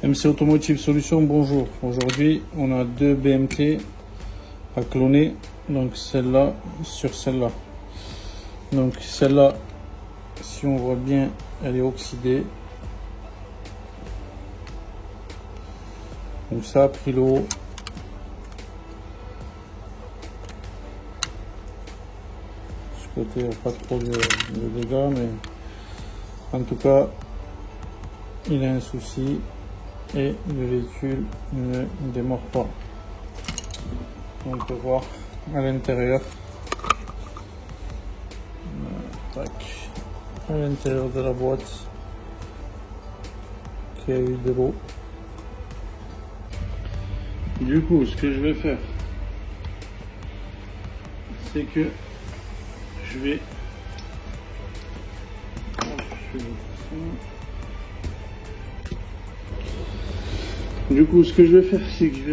MC Automotive Solutions, bonjour. Aujourd'hui, on a deux BMT à cloner. Donc celle-là sur celle-là. Donc celle-là, si on voit bien, elle est oxydée. Donc ça a pris l'eau. Ce côté, il n'y a pas trop de dégâts, mais en tout cas, il a un souci et le véhicule ne démarre pas. On peut voir à l'intérieur, à l'intérieur de la boîte, qu'il y a eu de l'eau. Du coup, ce que je vais faire, c'est que je vais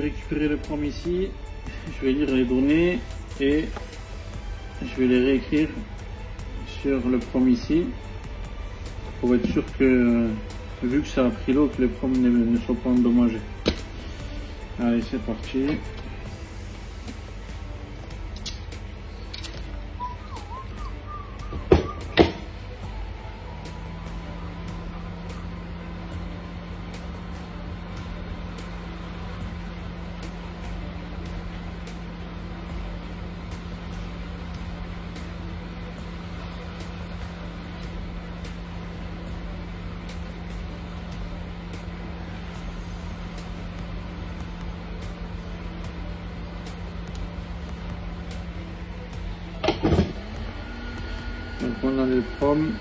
récupérer le prom ici, je vais lire les données et je vais les réécrire sur le prom ici pour être sûr que, vu que ça a pris l'eau, que les proms ne soient pas endommagés. Allez, c'est parti. Donc on a les proms.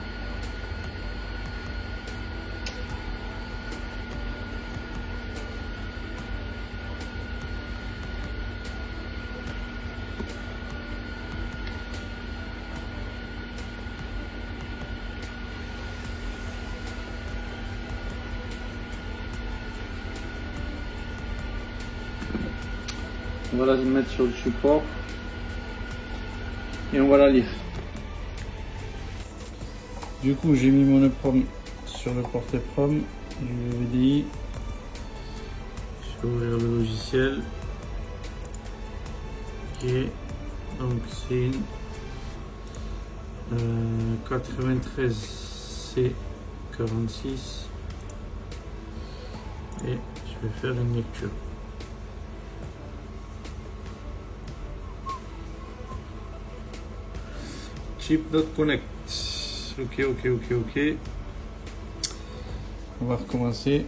On va la mettre sur le support et on va la lire. Du coup, j'ai mis mon prom sur le porte-prom du VDI. Je vais ouvrir le logiciel. Ok, donc c'est une 93C46 et je vais faire une lecture. Chip not connect. Ok. On va recommencer.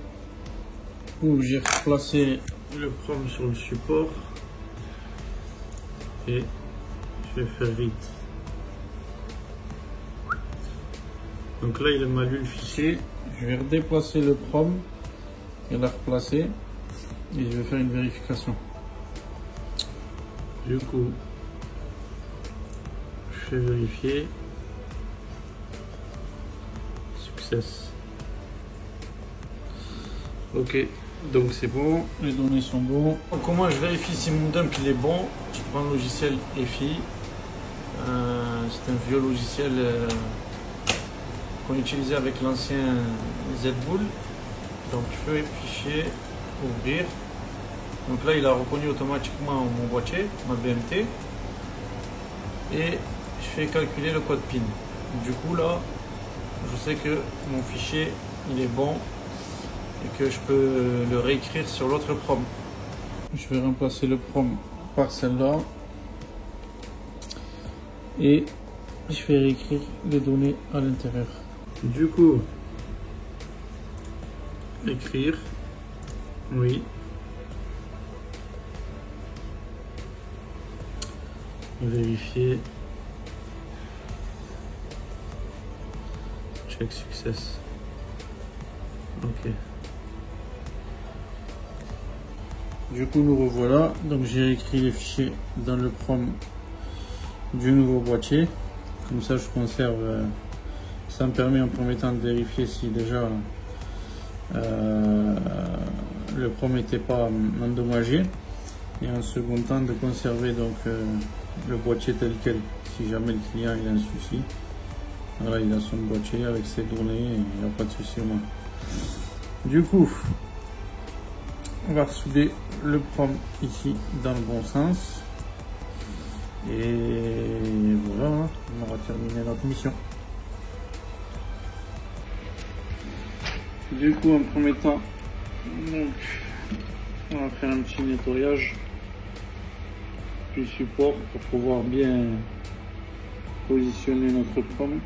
Où j'ai replacé le prom sur le support et je vais faire read. Donc là, il m'a lu le fichier. Je vais redéplacer le prom et la replacer et je vais faire une vérification. Du coup, je fais vérifier. Success. Ok, donc c'est bon, les données sont bons. Donc, comment je vérifie si mon dump il est bon? Je prends le logiciel EFI. C'est un vieux logiciel qu'on utilisait avec l'ancien Z-Bull. Donc je fais fichier, ouvrir. Donc là il a reconnu automatiquement mon boîtier, ma BMT. Et je fais calculer le code PIN. Du coup là, je sais que mon fichier il est bon et que je peux le réécrire sur l'autre prom. Je vais remplacer le prom par celle-là et je vais réécrire les données à l'intérieur. Du coup, écrire, oui. Vérifier. Check success. Ok. Du coup, nous revoilà. Donc, j'ai écrit les fichiers dans le prom du nouveau boîtier. Comme ça, je conserve. Ça me permet en premier temps de vérifier si déjà le prom n'était pas endommagé. Et en second temps, de conserver donc le boîtier tel quel. Si jamais le client il a un souci. Voilà, il a son boîtier avec ses données et il n'y a pas de souci au moins. Du coup, on va souder le prom ici dans le bon sens. Et voilà, on aura terminé notre mission. Du coup, en premier temps, donc, on va faire un petit nettoyage du support pour pouvoir bien positionner notre prom.